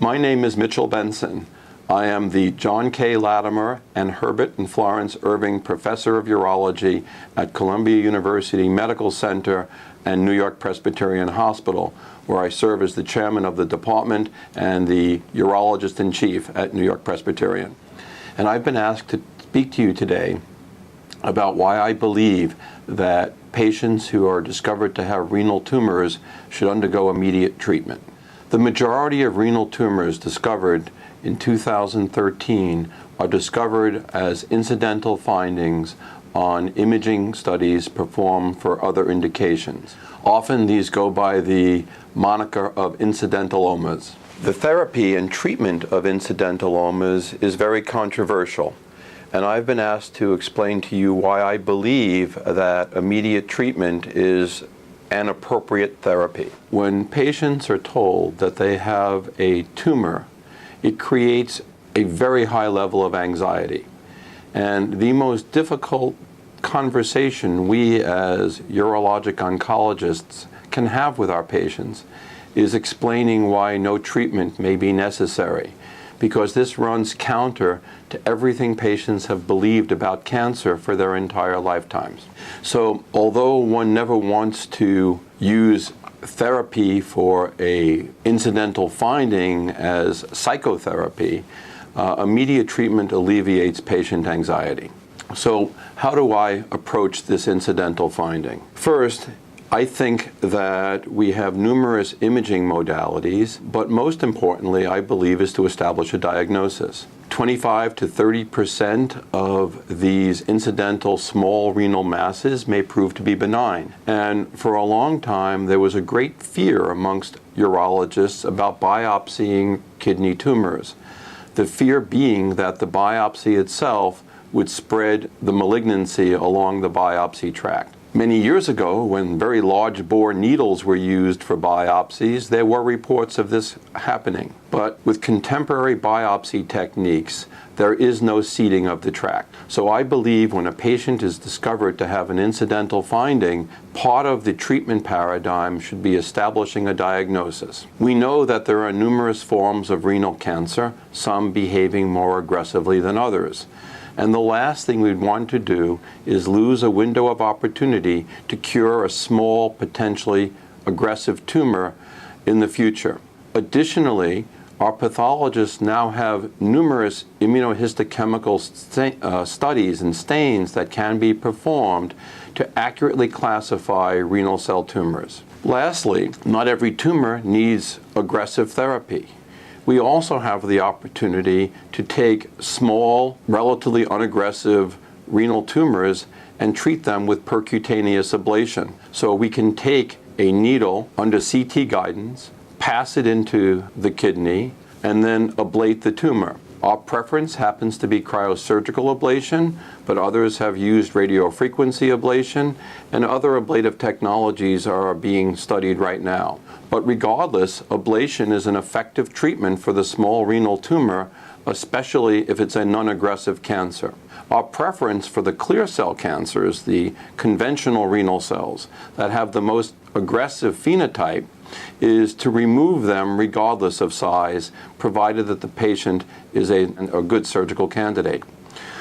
My name is Mitchell Benson. I am the John K. Latimer and Herbert and Florence Irving Professor of Urology at Columbia University Medical Center and New York-Presbyterian Hospital, where I serve as the chairman of the department and the urologist-in-chief at New York-Presbyterian. And I've been asked to speak to you today about why I believe that patients who are discovered to have renal tumors should undergo immediate treatment. The majority of renal tumors discovered in 2013 are discovered as incidental findings on imaging studies performed for other indications. Often these go by the moniker of incidentalomas. The therapy and treatment of incidentalomas is very controversial, and I've been asked to explain to you why I believe that immediate treatment is an appropriate therapy. When patients are told that they have a tumor, it creates a very high level of anxiety. And the most difficult conversation we as urologic oncologists can have with our patients is explaining why no treatment may be necessary, because this runs counter to everything patients have believed about cancer for their entire lifetimes. So although one never wants to use therapy for an incidental finding as psychotherapy, immediate treatment alleviates patient anxiety. So how do I approach this incidental finding? First, I think that we have numerous imaging modalities, but most importantly, I believe, is to establish a diagnosis. 25 to 30% of these incidental small renal masses may prove to be benign. And for a long time, there was a great fear amongst urologists about biopsying kidney tumors. The fear being that the biopsy itself would spread the malignancy along the biopsy tract. Many years ago, when very large bore needles were used for biopsies, there were reports of this happening. But with contemporary biopsy techniques, there is no seeding of the tract. So I believe when a patient is discovered to have an incidental finding, part of the treatment paradigm should be establishing a diagnosis. We know that there are numerous forms of renal cancer, some behaving more aggressively than others. And the last thing we'd want to do is lose a window of opportunity to cure a small, potentially aggressive tumor in the future. Additionally, our pathologists now have numerous immunohistochemical studies and stains that can be performed to accurately classify renal cell tumors. Lastly, not every tumor needs aggressive therapy. We also have the opportunity to take small, relatively unaggressive renal tumors and treat them with percutaneous ablation. So we can take a needle under CT guidance, pass it into the kidney, and then ablate the tumor. Our preference happens to be cryosurgical ablation, but others have used radiofrequency ablation, and other ablative technologies are being studied right now. But regardless, ablation is an effective treatment for the small renal tumor, especially if it's a non-aggressive cancer. Our preference for the clear cell cancers, the conventional renal cells that have the most aggressive phenotype, is to remove them regardless of size, provided that the patient is a good surgical candidate.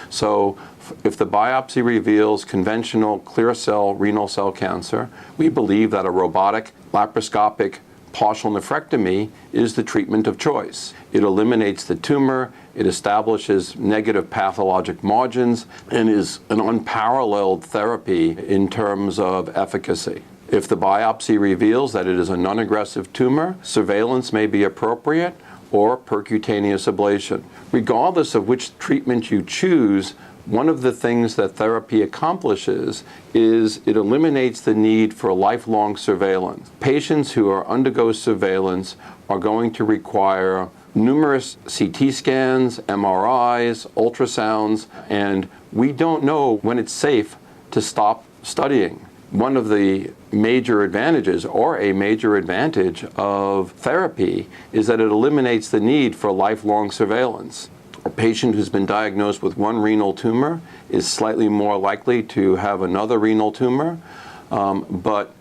So if the biopsy reveals conventional clear cell renal cell cancer, we believe that a robotic laparoscopic partial nephrectomy is the treatment of choice. It eliminates the tumor, it establishes negative pathologic margins, and is an unparalleled therapy in terms of efficacy. If the biopsy reveals that it is a non-aggressive tumor, surveillance may be appropriate or percutaneous ablation. Regardless of which treatment you choose, one of the things that therapy accomplishes is it eliminates the need for lifelong surveillance. Patients who undergo surveillance are going to require numerous CT scans, MRIs, ultrasounds, and we don't know when it's safe to stop studying. One of the major advantages, or a major advantage of therapy, is that it eliminates the need for lifelong surveillance. A patient who's been diagnosed with one renal tumor is slightly more likely to have another renal tumor, but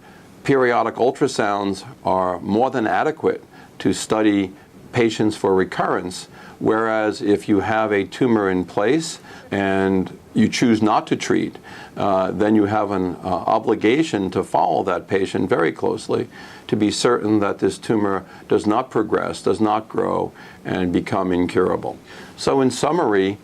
periodic ultrasounds are more than adequate to study patients for recurrence, whereas if you have a tumor in place and you choose not to treat, then you have an obligation to follow that patient very closely to be certain that this tumor does not progress, does not grow, and become incurable. So in summary,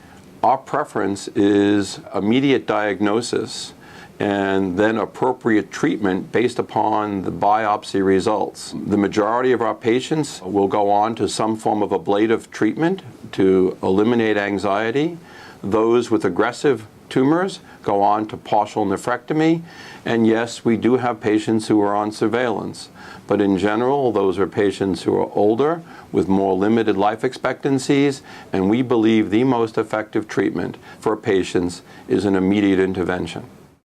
our preference is immediate diagnosis and then appropriate treatment based upon the biopsy results. The majority of our patients will go on to some form of ablative treatment to eliminate anxiety. Those with aggressive tumors go on to partial nephrectomy. And yes, we do have patients who are on surveillance. But in general, those are patients who are older with more limited life expectancies, and we believe the most effective treatment for patients is an immediate intervention.